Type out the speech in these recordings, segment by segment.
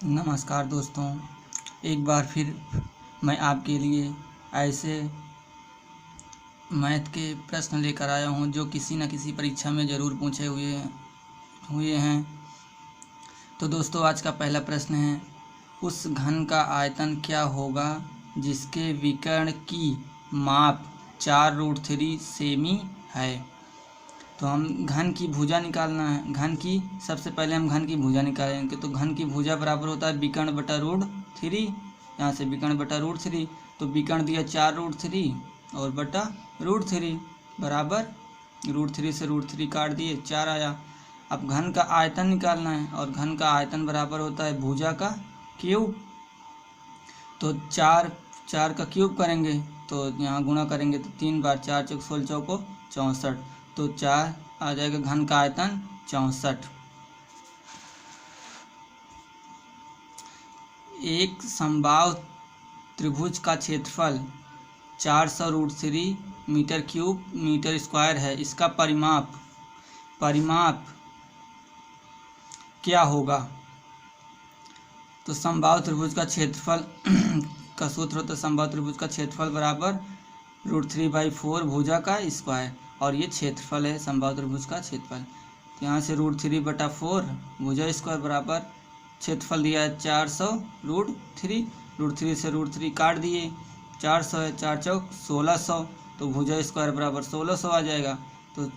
नमस्कार दोस्तों, एक बार फिर मैं आपके लिए ऐसे मैथ के प्रश्न लेकर आया हूं जो किसी न किसी परीक्षा में ज़रूर पूछे हुए हैं। तो दोस्तों, आज का पहला प्रश्न है, उस घन का आयतन क्या होगा जिसके विकर्ण की माप 4√3 सेमी है। तो हम घन की भुजा निकालना है। सबसे पहले हम घन की भुजा निकालेंगे। तो घन की भुजा बराबर होता है विकर्ण बटा √3। यहाँ से विकर्ण बटा √3, तो विकर्ण दिया 4√3 और बटा √3 बराबर √3 से √3 काट दिए, 4 आया। अब घन का आयतन निकालना है और घन का आयतन बराबर होता है भुजा का क्यूब। तो 4 का क्यूब करेंगे तो यहाँ गुणा करेंगे तो 3 बार 4 चौक 16 चौको 64, तो 4 आ जाएगा घन का आयतन 64। एक समबाहु त्रिभुज का क्षेत्रफल 400√3 मीटर क्यूब मीटर स्क्वायर है। इसका परिमाप क्या होगा। तो समबाहु त्रिभुज का क्षेत्रफल का सूत्र होता है समबाहु त्रिभुज का क्षेत्रफल बराबर √3/4 भुजा का स्क्वायर, और ये क्षेत्रफल है समबाहु त्रिभुज का क्षेत्रफल। तो यहाँ से √3/4 भुजा स्क्वायर बराबर क्षेत्रफल दिया है 400√3, √3 से √3 काट दिए, 400 है, 4 चौक 1600, तो भुजा स्क्वायर बराबर 1600 आ जाएगा। तो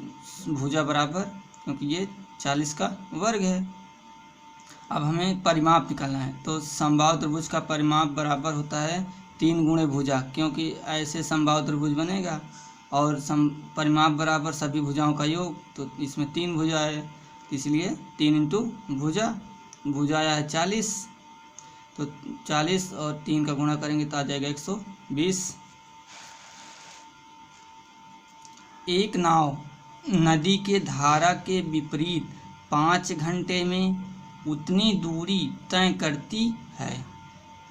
भुजा बराबर, क्योंकि ये 40 का वर्ग है। अब हमें परिमाप निकालना है। तो समबाहु त्रिभुज का परिमाप बराबर होता है 3 गुणे भुजा, क्योंकि ऐसे समबाहु त्रिभुज बनेगा और परिमाप बराबर सभी भुजाओं का योग। तो इसमें 3 भुजा है, इसलिए 3 इंटू भुजा आया है 40। तो 40 और 3 का गुणा करेंगे तो आ जाएगा 120। एक नाव नदी के धारा के विपरीत 5 घंटे में उतनी दूरी तय करती है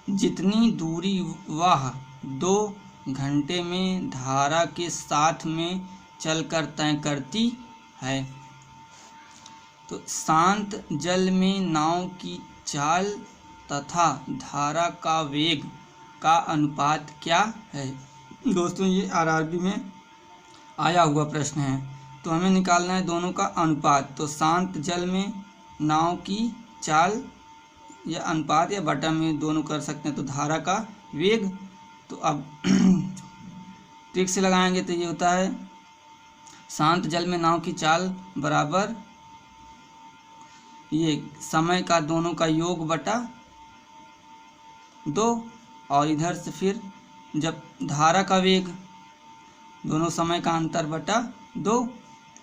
जितनी दूरी वह 2 घंटे में धारा के साथ में चलकर तय करती है। तो शांत जल में नाव की चाल तथा धारा का वेग का अनुपात क्या है। दोस्तों, ये आरआरबी में आया हुआ प्रश्न है, तो हमें निकालना है दोनों का अनुपात। तो शांत जल में नाव की चाल या अनुपात या बटा में दोनों कर सकते हैं। तो धारा का वेग, तो अब ट्रिक से लगाएंगे तो ये होता है शांत जल में नाव की चाल बराबर ये समय का दोनों का योग बटा 2, और इधर से फिर जब धारा का वेग दोनों समय का अंतर बटा 2,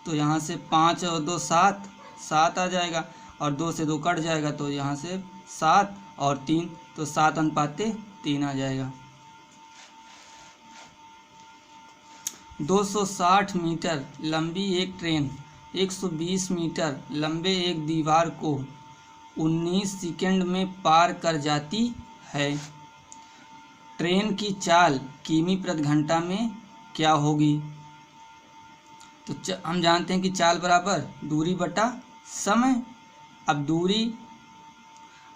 तो यहाँ से 5 और 2 7 आ जाएगा, और 2 से 2 कट जाएगा, तो यहाँ से 7 और 3, तो 7:3 आ जाएगा। 260 मीटर लंबी एक ट्रेन 120 मीटर लंबे एक दीवार को 19 सेकंड में पार कर जाती है। ट्रेन की चाल किमी प्रति घंटा में क्या होगी। तो हम जानते हैं कि चाल बराबर दूरी बटा समय। अब दूरी,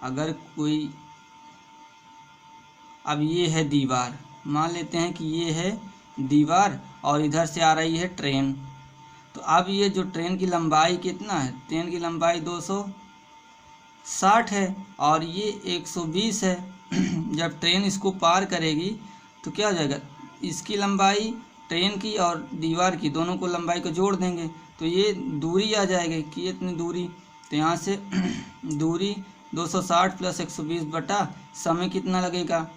अगर कोई, अब ये है दीवार, मान लेते हैं कि ये है दीवार और इधर से आ रही है ट्रेन। तो अब ये जो ट्रेन की लंबाई कितना है, ट्रेन की लंबाई 260 है और ये 120 है। जब ट्रेन इसको पार करेगी तो क्या हो जाएगा, इसकी लंबाई ट्रेन की और दीवार की दोनों को लंबाई को जोड़ देंगे तो ये दूरी आ जाएगी कि इतनी दूरी। तो यहाँ से दूरी 260 प्लस 120 बटा समय कितना लगेगा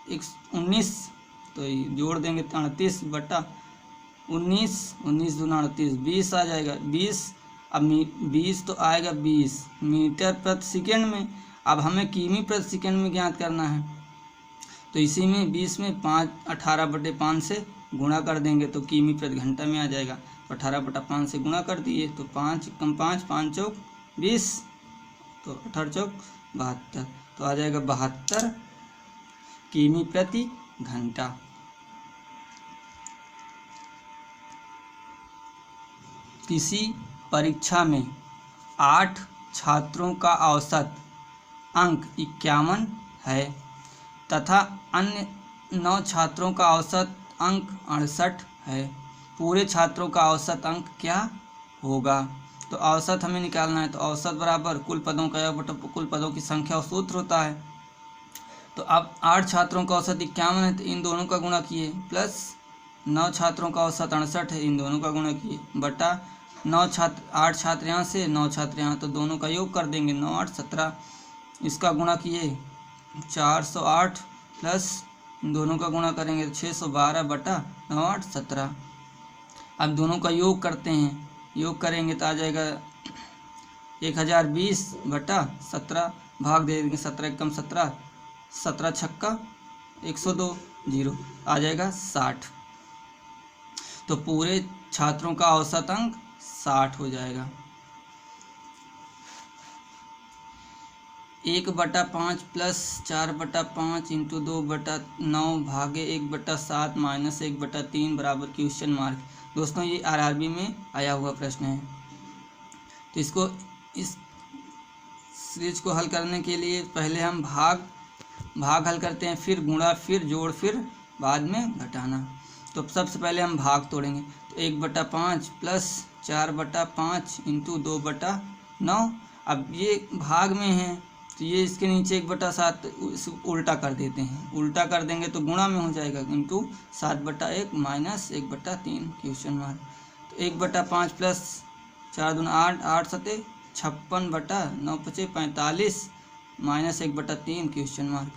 19, तो जोड़ देंगे 38 बटा 19, 19 दूना 38, 20 आ जाएगा 20। अब 20 तो आएगा 20 मीटर प्रति सेकंड में। अब हमें किमी प्रति सेकंड में ज्ञात करना है, तो इसी में 20 में 18/5 से गुणा कर देंगे तो किमी प्रति घंटा में आ जाएगा। तो 18/5 से गुणा कर दिए तो 5 कम 5 5 चौक 20, तो 18 चौक 72, तो आ जाएगा 72 किमी प्रति घंटा। किसी परीक्षा में 8 छात्रों का औसत अंक 51 है तथा अन्य 9 छात्रों का औसत अंक 68 है। पूरे छात्रों का औसत अंक क्या होगा? तो औसत हमें निकालना है, तो औसत बराबर कुल पदों का योग बटा कुल पदों की संख्या सूत्र होता है। तो अब 8 छात्रों का औसत 51 है, तो इन दोनों का गुणा किए, प्लस 9 छात्रों का औसत 68 है, इन दोनों का गुणा किए, बटा 8 छात्र यहाँ से, 9 छात्र यहाँ, तो दोनों का योग कर देंगे, 9 8 17, इसका गुणा किए 408, प्लस इन दोनों का गुणा करेंगे तो 612 बटा 9 8 17। अब दोनों का योग करते हैं, योग करेंगे तो आ जाएगा 1020 बटा 17, भाग दे देंगे 17 एकम 17, 17 छक्का 102, 0 आ जाएगा 60। तो पूरे छात्रों का औसत अंक 60 हो जाएगा। 1/5 प्लस 4/5 इंटू 2/9 भागे 1/7 माइनस 1/3 बराबर क्वेश्चन मार्क। दोस्तों ये आरआरबी में आया हुआ प्रश्न है। तो इस सीरीज को हल करने के लिए पहले हम भाग हल करते हैं, फिर गुणा, फिर जोड़, फिर बाद में घटाना। तो सबसे पहले हम भाग तोड़ेंगे, तो 1/5 प्लस 4/5 इंटू 2/9। अब ये भाग में है तो ये इसके नीचे 1/7 उल्टा कर देते हैं, उल्टा कर देंगे तो गुणा में हो जाएगा, इंटू 7/1 माइनस 1/3 क्वेश्चन मार्क। तो 1/5 प्लस 4 दूना 8, 8 सते 56 बटा 9 पचे 45 माइनस 1/3 क्वेश्चन मार्क।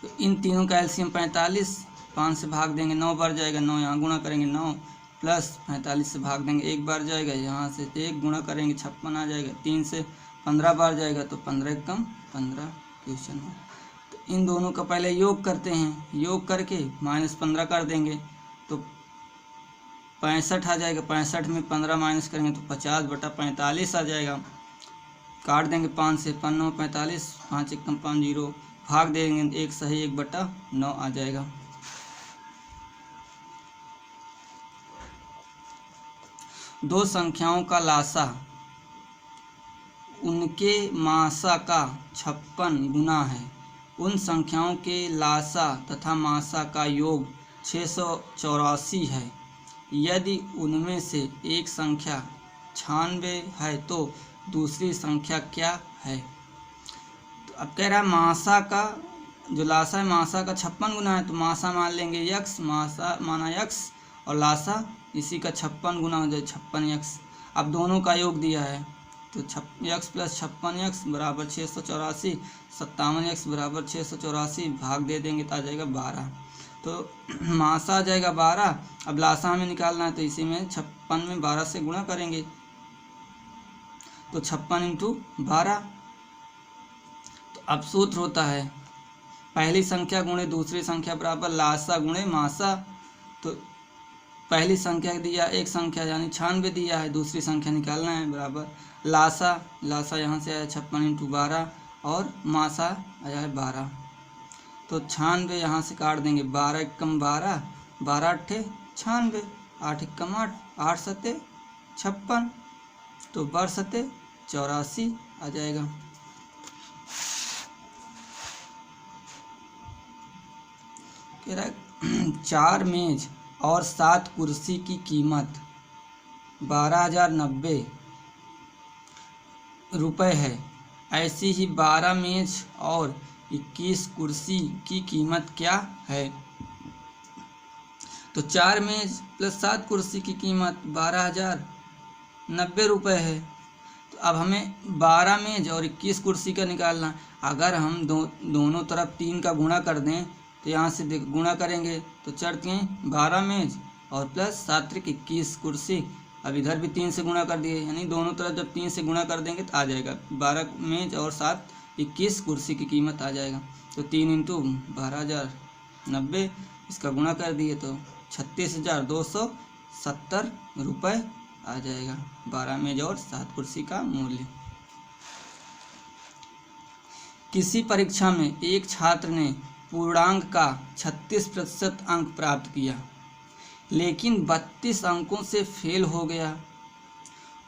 तो इन तीनों का एलसीएम 45, 5 से भाग देंगे 9 बार जाएगा, 9 यहाँ गुणा करेंगे 9, प्लस 45 से भाग देंगे 1 बार जाएगा, यहाँ से 1 गुणा करेंगे 56 आ जाएगा, 3 से 15 बार जाएगा तो 15 एकम 15 क्वेश्चन मार्क। तो इन दोनों का पहले योग करते हैं, योग करके -15 कर देंगे तो 65 आ जाएगा, 65 में 15 माइनस करेंगे तो 50/45 आ जाएगा, काट देंगे 5 से, 5 9 45, 5 एकम 5 0, भाग देंगे 1 सही 1/9 आ जाएगा। दो संख्याओं का लासा उनके मासा का 56 गुना है। उन संख्याओं के लासा तथा मासा का योग 684 है। यदि उनमें से एक संख्या 96 है तो दूसरी संख्या क्या है? तो अब कह रहा है मासा का जो लासा है, मासा का 56 गुना है, तो मासा मान लेंगे x, मासा माना x और लासा इसी का 56 गुना हो जाए 56x। अब दोनों का योग दिया है तो x प्लस 56x बराबर 684, 57x बराबर 684, भाग दे देंगे तो आ जाएगा 12। तो मासा आ जाएगा 12। अब लासा हमें निकालना है तो इसी में 56 में 12 से गुणा करेंगे तो 56 इंटू 12। तो अब सूत्र होता है पहली संख्या गुणे दूसरी संख्या बराबर लासा गुणे मासा। तो पहली संख्या दिया एक संख्या यानी 96 दिया है, दूसरी संख्या निकालना है बराबर लासा यहाँ से आया 56 इंटू 12 और मासा आया है 12। तो 96 यहाँ से काट देंगे, 12 एकम 12, 12 अट्ठे 96, 8 एकम 8, 8 सत्ते 56, तो 12 सत्ते 84 आ जाएगा। कह रहा है 4 मेज और 7 कुर्सी की कीमत 12,090 रुपये है। ऐसी ही 12 मेज और 21 कुर्सी की कीमत क्या है? तो 4 मेज प्लस 7 कुर्सी की कीमत 12,090 रुपये है। तो अब हमें 12 मेज और 21 कुर्सी का निकालना। अगर हम दोनों तरफ 3 का गुणा कर दें तो यहाँ से देख गुणा करेंगे तो चढ़ते 12 मेज और प्लस 7 त्रिक 21 कुर्सी। अब इधर भी 3 से गुणा कर दिए, यानी दोनों तरफ जब 3 से गुणा कर देंगे तो आ जाएगा 12 मेज और 7 21 कुर्सी की कीमत आ जाएगा। तो 3 इंटू 12,090 इसका गुणा कर दिए तो 36,270 रुपये आ जाएगा 12 मेज और 7 कुर्सी का मूल्य। किसी परीक्षा में एक छात्र ने पूर्णांक का 36% अंक प्राप्त किया लेकिन 32 अंकों से फेल हो गया।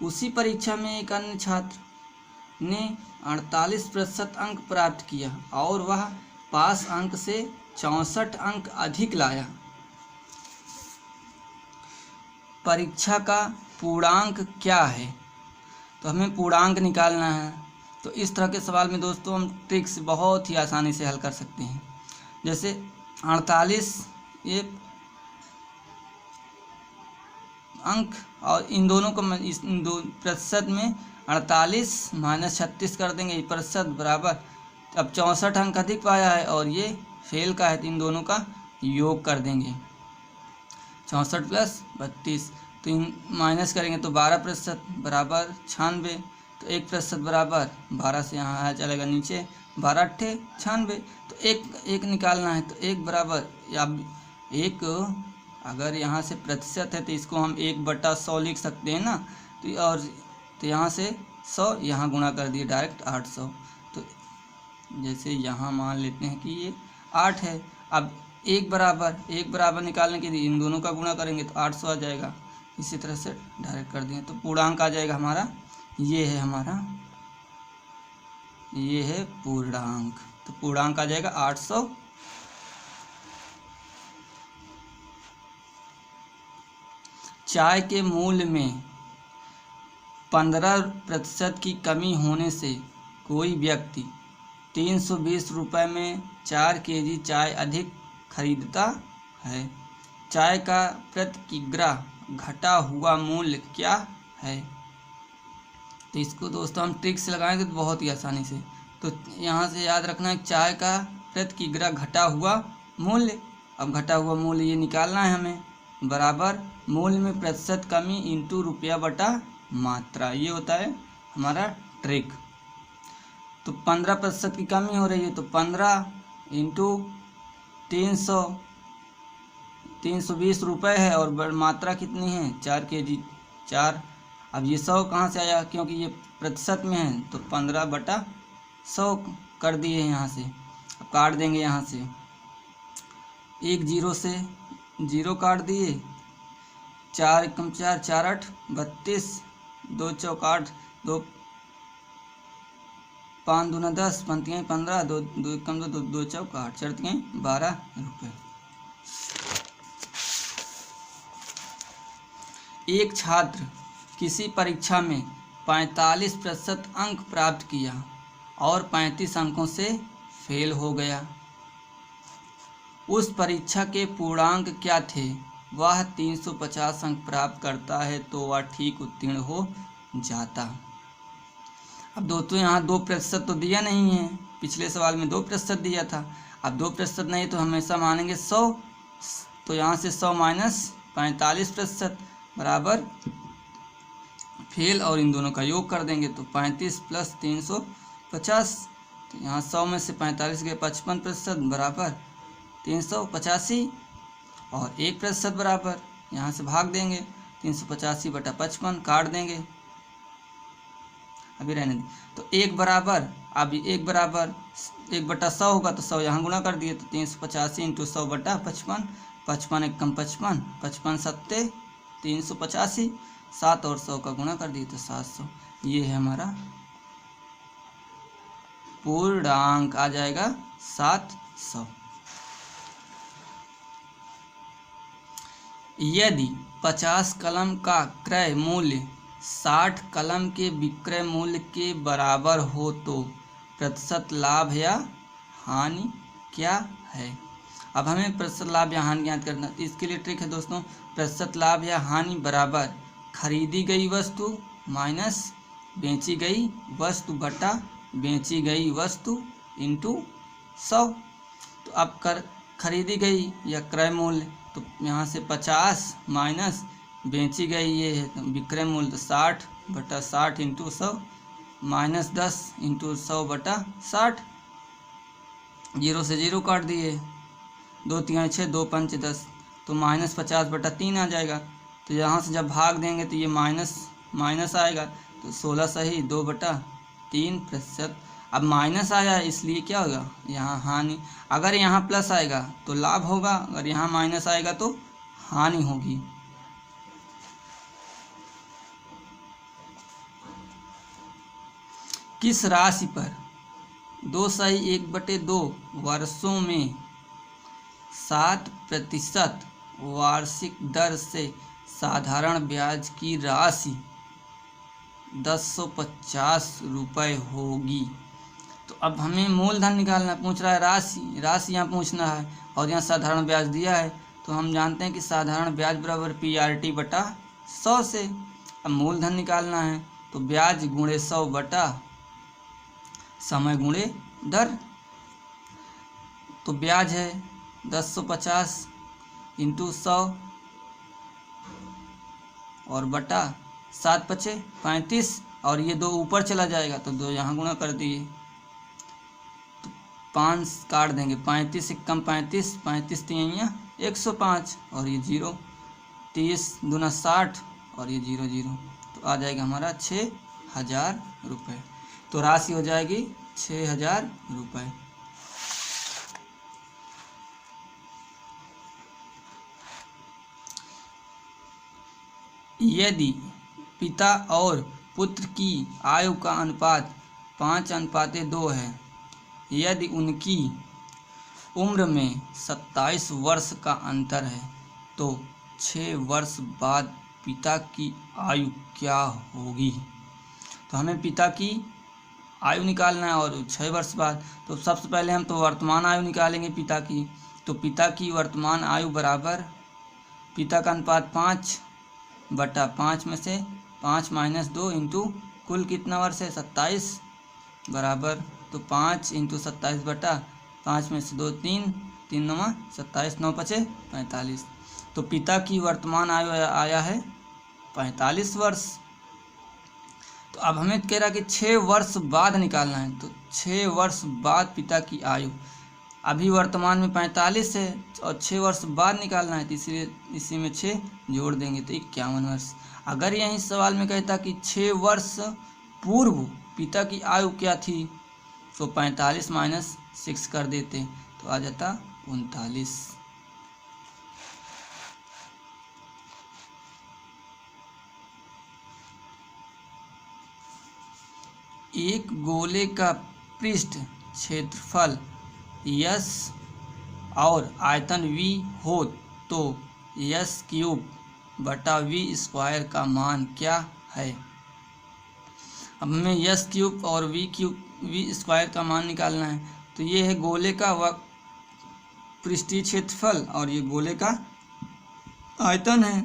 उसी परीक्षा में एक अन्य छात्र ने 48% अंक प्राप्त किया और वह पास अंक से 64 अंक अधिक लाया। परीक्षा का पूर्णांक क्या है? तो हमें पूर्णांक निकालना है। तो इस तरह के सवाल में दोस्तों हम ट्रिक्स बहुत ही आसानी से हल कर सकते हैं। जैसे 48 ये अंक और इन दोनों को इन दो प्रतिशत में 48 माइनस 36 कर देंगे प्रतिशत बराबर, अब 64 अंक अधिक पाया है और ये फेल का है तो इन दोनों का योग कर देंगे 64 प्लस 32, तो इन माइनस करेंगे तो 12% बराबर 96, तो 1% बराबर 12 से यहाँ आया चलेगा नीचे 12 अट्ठे 96, तो एक निकालना है तो 1 बराबर या 1 अगर यहाँ से प्रतिशत है तो इसको हम 1/100 लिख सकते हैं ना, तो यहाँ से 100 यहाँ गुणा कर दिए डायरेक्ट 800, तो जैसे यहाँ मान लेते हैं कि ये 8 है। अब 1 बराबर निकालने के लिए इन दोनों का गुणा करेंगे तो 800 आ जाएगा, इसी तरह से डायरेक्ट कर दिए तो पूर्णांक आ जाएगा हमारा, ये है पूर्णांक, तो पूर्णांक आ जाएगा 800। चाय के मूल्य में 15% की कमी होने से कोई व्यक्ति 320 रुपये में 4 केजी चाय अधिक खरीदता है। चाय का प्रति किग्रा घटा हुआ मूल्य क्या है? तो इसको दोस्तों हम ट्रिक से लगाएंगे तो बहुत ही आसानी से, तो यहाँ से याद रखना है चाय का प्रति किग्रा घटा हुआ मूल्य। अब घटा हुआ मूल्य ये निकालना है हमें, बराबर मूल्य में प्रतिशत कमी इंटू रुपया बटा मात्रा, ये होता है हमारा ट्रिक। तो 15% की कमी हो रही है तो 15 इंटू 320 रुपये है और मात्रा कितनी है 4 केजी 4। अब ये 100 कहाँ से आया, क्योंकि ये प्रतिशत में है तो 15/100 कर दिए यहाँ से। अब काट देंगे यहाँ से, 1 0 से 0 काट दिए, 4 एकम 4 4 8 32, 2 चौक 8, 2 5 दूना 10, 15 15, 2 एकम 2 चौक 8, 4 12 रुपये। एक छात्र किसी परीक्षा में 45% अंक प्राप्त किया और 35 अंकों से फेल हो गया। उस परीक्षा के पूर्णांक क्या थे? वह 350 अंक प्राप्त करता है तो वह ठीक उत्तीर्ण हो जाता। अब दोस्तों यहाँ 2% तो दिया नहीं है, पिछले सवाल में 2% दिया था, अब 2% नहीं तो हमेशा मानेंगे 100, तो यहाँ से 100 माइनस 45% बराबर फेल और इन दोनों का योग कर देंगे तो 35 प्लस 350, तो यहाँ 100 में से 45 गए 55% बराबर 385 और 1% बराबर यहाँ से भाग देंगे 385/55 काट देंगे, अभी रहने दें। तो 1 बराबर, अब 1 बराबर 1/100 होगा तो 100 यहाँ गुणा कर दिए तो 385 इंटू 100/55, 55 एकम 55, 55 सत्ते 385, 7 और 100 का गुणा कर दिए तो 700। ये है हमारा पूर्णांक, आ जाएगा 700। यदि 50 कलम का क्रय मूल्य 60 कलम के विक्रय मूल्य के बराबर हो तो प्रतिशत लाभ या हानि क्या है? अब हमें प्रतिशत लाभ या हानि ज्ञात करना, इसके लिए ट्रिक है दोस्तों, प्रतिशत लाभ या हानि बराबर खरीदी गई वस्तु माइनस बेची गई वस्तु बटा बेची गई वस्तु इंटू 100। तो अब खरीदी गई या क्रय मूल्य, तो यहाँ से 50 माइनस बेची गई ये है विक्रय मूल्य तो 60/60 इंटू 100 माइनस 10 इंटू 100/60, 0 से 0 काट दिए, 2 3 6 2 5 10, तो माइनस 50/3 आ जाएगा। तो यहाँ से जब भाग देंगे तो ये माइनस आएगा, तो 16 सही 2/3%। अब माइनस आया इसलिए क्या होगा यहाँ हानि, अगर यहाँ प्लस आएगा तो लाभ होगा, अगर यहाँ माइनस आएगा तो हानि होगी। किस राशि पर 2/1/2 वर्षों में 7% वार्षिक दर से साधारण ब्याज की राशि 1050 रुपये होगी? तो अब हमें मूलधन निकालना पूछ रहा है, राशि यहाँ पूछना है और यहाँ साधारण ब्याज दिया है। तो हम जानते हैं कि साधारण ब्याज बराबर PRT बटा 100 से। अब मूलधन निकालना है तो ब्याज गुणे 100 बटा समय गुणे दर। तो ब्याज है 1050 इंटू 100 और बटा 7 × 5 = 35 और ये 2 ऊपर चला जाएगा तो 2 यहाँ गुणा कर दिए तो 5 काट देंगे, 35 × 35, 35 × 105 और ये 0, 30 दूना 60 और ये 0 0 तो आ जाएगा हमारा 6000 रुपये। तो राशि हो जाएगी 6000 रुपये। यदि पिता और पुत्र की आयु का अनुपात 5:2 है, यदि उनकी उम्र में 27 वर्ष का अंतर है, तो 6 वर्ष बाद पिता की आयु क्या होगी? तो हमें पिता की आयु निकालना है और 6 वर्ष बाद। तो सबसे पहले हम तो वर्तमान आयु निकालेंगे पिता की। तो पिता की वर्तमान आयु बराबर पिता का अनुपात 5/5 में से 5 - 2 इंटू कुल कितना वर्ष है 27 बराबर, तो 5 × 27 बटा 5 में से 2 3, 3 9 27, 9 5 45। तो पिता की वर्तमान आयु आया है 45 वर्ष। तो अब हमें कह रहा कि 6 वर्ष बाद निकालना है। तो 6 वर्ष बाद पिता की आयु, अभी वर्तमान में 45 है और 6 वर्ष बाद निकालना है, तो इसलिए इसी में 6 जोड़ देंगे तो 51 वर्ष। अगर यही सवाल में कहता कि 6 वर्ष पूर्व पिता की आयु क्या थी, तो 45 - 6 कर देते तो आ जाता 39। एक गोले का पृष्ठ क्षेत्रफल S और आयतन V हो तो S³/V² का मान क्या है? अब हमें S³ और V² का मान निकालना है। तो ये है गोले का पृष्ठीय क्षेत्रफल और ये गोले का आयतन है।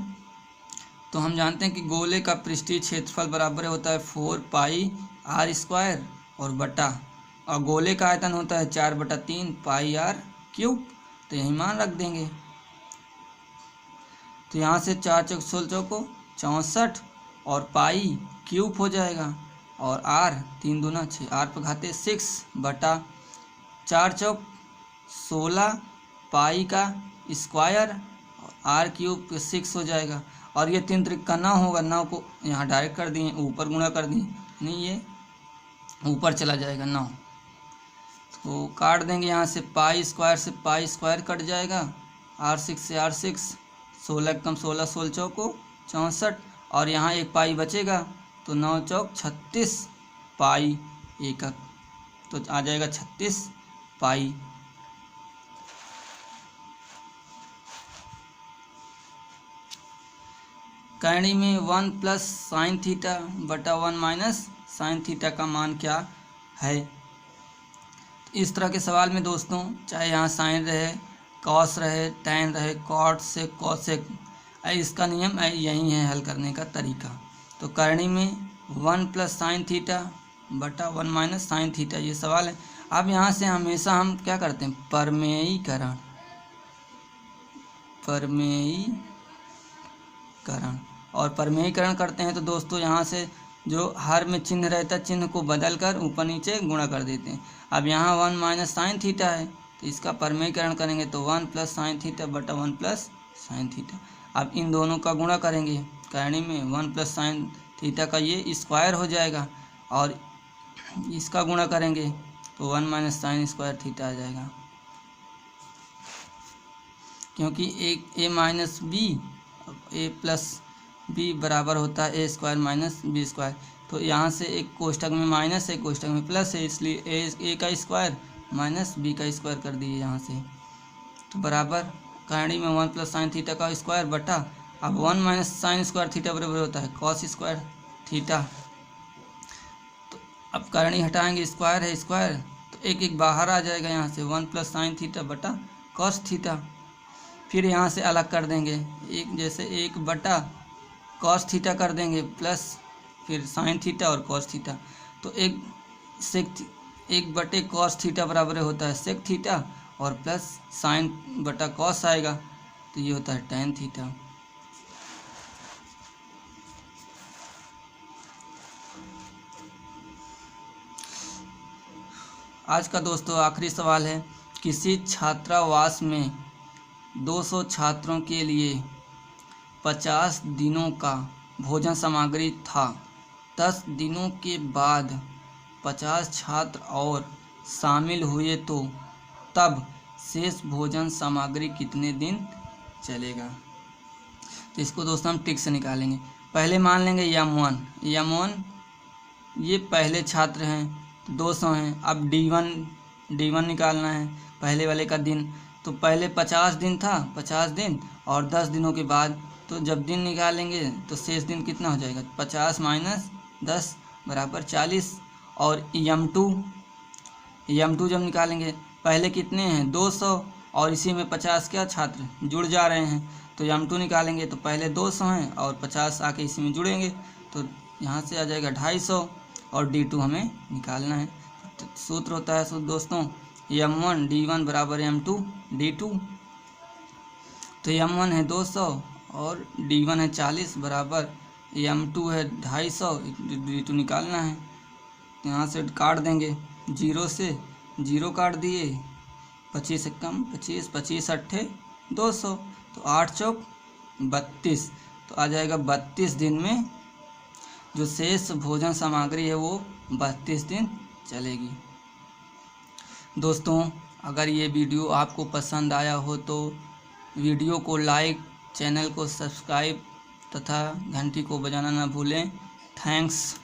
तो हम जानते हैं कि गोले का पृष्ठीय क्षेत्रफल बराबर होता है 4πr² और बटा, और गोले का आयतन होता है 4/3 πr³। तो यही मान रख देंगे। तो यहाँ से 4 × 16 को 64 और π³ हो जाएगा और r 3 दूना 6, r पर घाते 6 बटा 4 × 16 π² और r³ 6 हो जाएगा। और ये 3 त्रिक का 9 होगा, 9 को यहाँ डायरेक्ट कर दिए, ऊपर गुणा कर दिए, नहीं ये ऊपर चला जाएगा 9। तो काट देंगे यहाँ से π² से π² कट जाएगा, r6 से r6, 16 कम 16, 16 चौको 64 और यहाँ एक पाई बचेगा तो 9 चौक 36 π एकक, तो आ जाएगा 36 π। करणी में 1 + sin थीटा बटा 1 - sin थीटा का मान क्या है? इस तरह के सवाल में दोस्तों चाहे यहाँ साइन रहे, कॉस रहे, टैन रहे, कॉट से कोसेक, इसका नियम यही है हल करने का तरीका। तो करणी में 1 + sin थीटा बटा 1 - sin थीटा ये सवाल है। अब यहाँ से हमेशा हम क्या करते हैं, परमेयीकरण और परमेयीकरण करते हैं। तो दोस्तों यहाँ से जो हर में चिन्ह रहता है, चिन्ह को बदल कर ऊपर नीचे गुणा कर देते हैं। अब यहाँ 1 - sin थीटा है तो इसका परमेयीकरण करेंगे तो 1 + sin थीटा बटा 1 + sin थीटा। अब इन दोनों का गुणा करेंगे, करणी में 1 + sin थीटा का ये स्क्वायर हो जाएगा और इसका गुणा करेंगे तो 1 - sin स्क्वायर थीटा आ जाएगा, क्योंकि एक a - b + b बराबर होता है a² - b²। तो यहाँ से एक कोष्ठक में माइनस है, कोष्ठक में प्लस है, इसलिए ए का स्क्वायर माइनस बी का स्क्वायर कर दिए यहाँ से। तो बराबर कहानी में 1 प्लस साइन थीटा का स्क्वायर बटा, अब 1 माइनस साइन स्क्वायर थीटा बराबर होता है कॉस स्क्वायर थीटा। तो अब करणी हटाएंगे, स्क्वायर है स्क्वायर, तो एक एक बाहर आ जाएगा यहाँ से, 1 प्लस साइन थीटा बटा कॉस थीटा। फिर यहाँ से अलग कर देंगे, एक जैसे 1 बटा कॉस थीटा कर देंगे प्लस फिर साइन थीटा और कॉस थीटा। तो एक बटे कॉस थीटा बराबर होता है सेक थीटा और प्लस साइन बटा कॉस आएगा, तो ये होता है टेन थीटा। आज का दोस्तों आखिरी सवाल है, किसी छात्रावास में 200 छात्रों के लिए 50 दिनों का भोजन सामग्री था। 10 दिनों के बाद 50 छात्र और शामिल हुए तो तब शेष भोजन सामग्री कितने दिन चलेगा। तो इसको दोस्तों हम टिक से निकालेंगे। पहले मान लेंगे M1 ये पहले छात्र हैं 200 हैं। अब D1 निकालना है पहले वाले का दिन। तो पहले 50 दिन था, 50 दिन और 10 दिनों के बाद, तो जब दिन निकालेंगे तो शेष दिन कितना हो जाएगा, 50 माइनस 10 बराबर 40। और M2 जब निकालेंगे, पहले कितने हैं 200 और इसी में 50 क्या छात्र जुड़ जा रहे हैं, तो M2 निकालेंगे तो पहले 200 हैं और 50 आके इसी में जुड़ेंगे, तो यहाँ से आ जाएगा 250 और D2 हमें निकालना है। तो सूत्र होता है दोस्तों M1 D1 बराबर M2 D2। तो M1 है 200 और D1 है 40 बराबर M2 है 250, D2 निकालना है। यहाँ से काट देंगे, 0 से 0 काट दिए, 25 से कम 25, 25 अट्ठे 200, तो 8 चौक 32, तो आ जाएगा 32 दिन में जो शेष भोजन सामग्री है वो 32 दिन चलेगी। दोस्तों अगर ये वीडियो आपको पसंद आया हो तो वीडियो को लाइक, चैनल को सब्सक्राइब तथा घंटी को बजाना ना भूलें। थैंक्स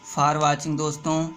फॉर वाचिंग दोस्तों।